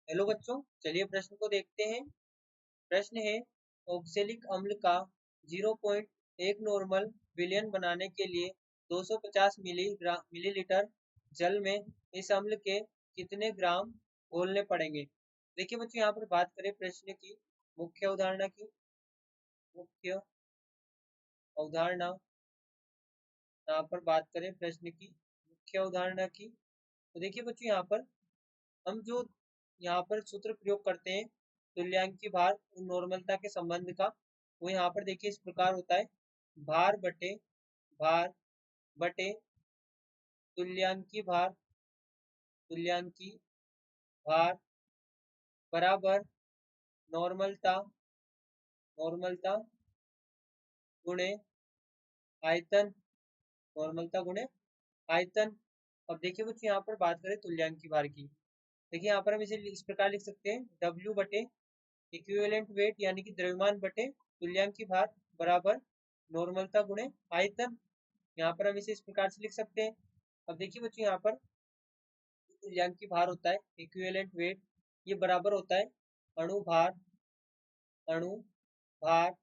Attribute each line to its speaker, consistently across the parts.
Speaker 1: Hello बच्चों, चलिए प्रश्न को देखते हैं। प्रश्न है, ऑक्जेलिक अम्ल का 0.1 नॉर्मल विलयन बनाने के लिए 250 मिलीलीटर जल में इस अम्ल के कितने ग्राम घोलने पड़ेंगे। देखिए बच्चों, यहाँ पर बात करें प्रश्न की मुख्य अवधारणा की। मुख्य अवधारणा, यहाँ पर बात करें प्रश्न की मुख्य अवधारणा की, तो देखिए बच्चों, यहाँ पर हम जो यहाँ पर सूत्र प्रयोग करते हैं तुल्यांकी भार और नॉर्मलता के संबंध का, वो यहाँ पर देखिए इस प्रकार होता है। भार बटे तुल्यांकी भार बराबर नॉर्मलता गुणे आयतन। नॉर्मलता गुणे आयतन। अब देखिए बच्चों, यहाँ पर बात करें तुल्यांकी भार की, देखिए यहाँ पर हम इसे इस प्रकार लिख सकते हैं, W बटे इक्विवेलेंट वेट यानी कि द्रव्यमान बटे तुल्यांकी भार बराबर नॉर्मलता गुणे आयतन। यहाँ पर हम इसे इस प्रकार से लिख सकते हैं। अब देखिए बच्चों, यहाँ पर तुल्यांकी भार होता है इक्विवेलेंट वेट, ये बराबर होता है अणु भार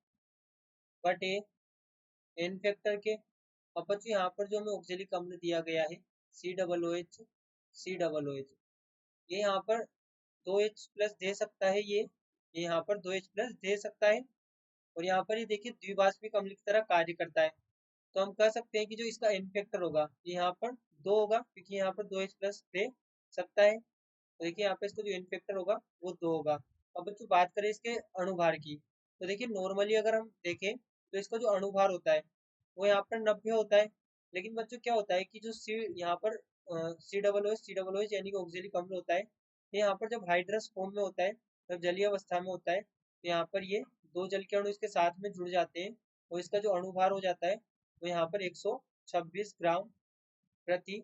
Speaker 1: बटे एन फैक्टर के। अब बच्चों, यहाँ पर जो हमें ऑक्जेलिक अम्ल दिया गया है COOH, ये यहाँ पर 2H प्लस दे सकता है, ये यहाँ पर 2H प्लस दे सकता है, और यहाँ पर ये देखिए द्विवाष्पिक अम्ल की तरह कार्य करता है। तो हम कह सकते हैं कि जो इसका एन फैक्टर होगा ये यहाँ पर 2 होगा, क्योंकि यहाँ पर 2H प्लस दे सकता है। तो देखिए यहाँ पे इसका जो एन फैक्टर होगा वो 2 होगा। अब बच्चों बात करें इसके अणुभार की, तो देखिए नॉर्मली अगर हम देखें तो इसका जो अणुभार होता है वो यहाँ पर 90 होता है। लेकिन बच्चों क्या होता है कि जो यहाँ पर COOH यानी कि ऑक्जेलिक अम्ल होता है, ये यहाँ पर जब हाइड्रस फॉर्म में होता है, जब जलीय अवस्था में होता है, तो यहाँ पर ये 2 जल के अणु इसके साथ में जुड़ जाते हैं, और इसका जो अणुभार हो जाता है वो यहाँ पर 126 ग्राम प्रति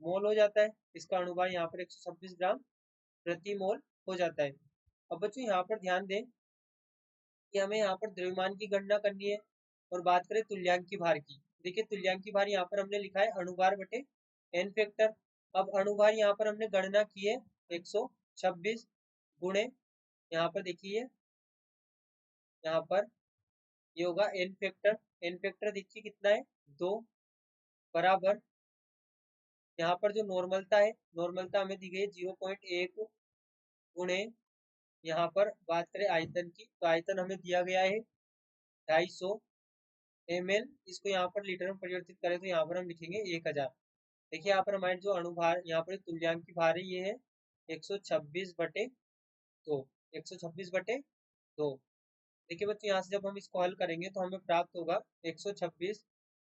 Speaker 1: मोल हो जाता है। इसका अणुभार यहाँ पर 126 ग्राम प्रति मोल हो जाता है। अब बच्चों यहाँ पर ध्यान दें कि हमें यहाँ पर द्रव्यमान की गणना करनी है, और बात करें तुल्यांकी भार की, देखिए तुल्यांकी भार यहाँ पर हमने लिखा है अणुभार बटे एन फैक्टर। अब अणुभार यहाँ पर हमने गणना की है 126 गुणे, यहाँ पर देखिए यहाँ पर ये होगा एन फैक्टर देखिए कितना है 2 बराबर, यहाँ पर जो नॉर्मलता हमें दी गई है 0.1 गुणे, यहाँ पर बात करें आयतन की, तो आयतन हमें दिया गया है 250 ml। इसको यहाँ पर लीटर में परिवर्तित करें तो यहाँ पर हम लिखेंगे 1000। देखिए यहाँ पर हमारे जो अणुभार यहाँ पर तुल्यांकी भार है ये है 126 बटे 2। 126 बटे 2। देखिए बच्चों, यहाँ से जब हम इसको हल करेंगे तो हमें प्राप्त होगा 126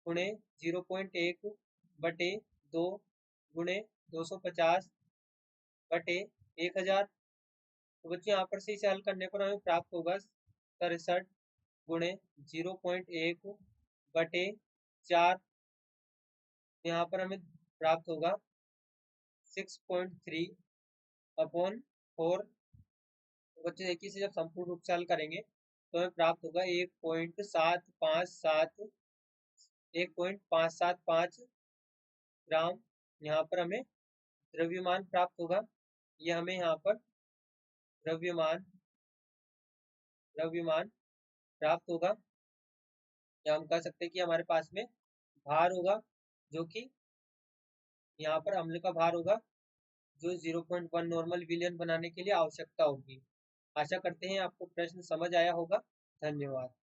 Speaker 1: गुणे 0.1 बटे 2 गुणे 250 बटे 1000। तो बच्चों यहाँ पर से इसे हल करने पर हमें प्राप्त होगा 67 गुणे 0.1 बटे 4, यहाँ पर हमें प्राप्त होगा 6.3 अपॉन 4। तो बच्चों देखिए इसे जब संपूर्ण रूप से हल करेंगे तो हमें प्राप्त होगा 1.575 ग्राम, यहाँ पर हमें द्रव्यमान प्राप्त होगा। यह हमें यहाँ पर द्रव्यमान प्राप्त होगा, या हम कह सकते हैं कि हमारे पास में भार होगा, जो कि यहाँ पर अम्ल का भार होगा, जो 0.1 नॉर्मल विलयन बनाने के लिए आवश्यकता होगी। आशा करते हैं आपको प्रश्न समझ आया होगा। धन्यवाद।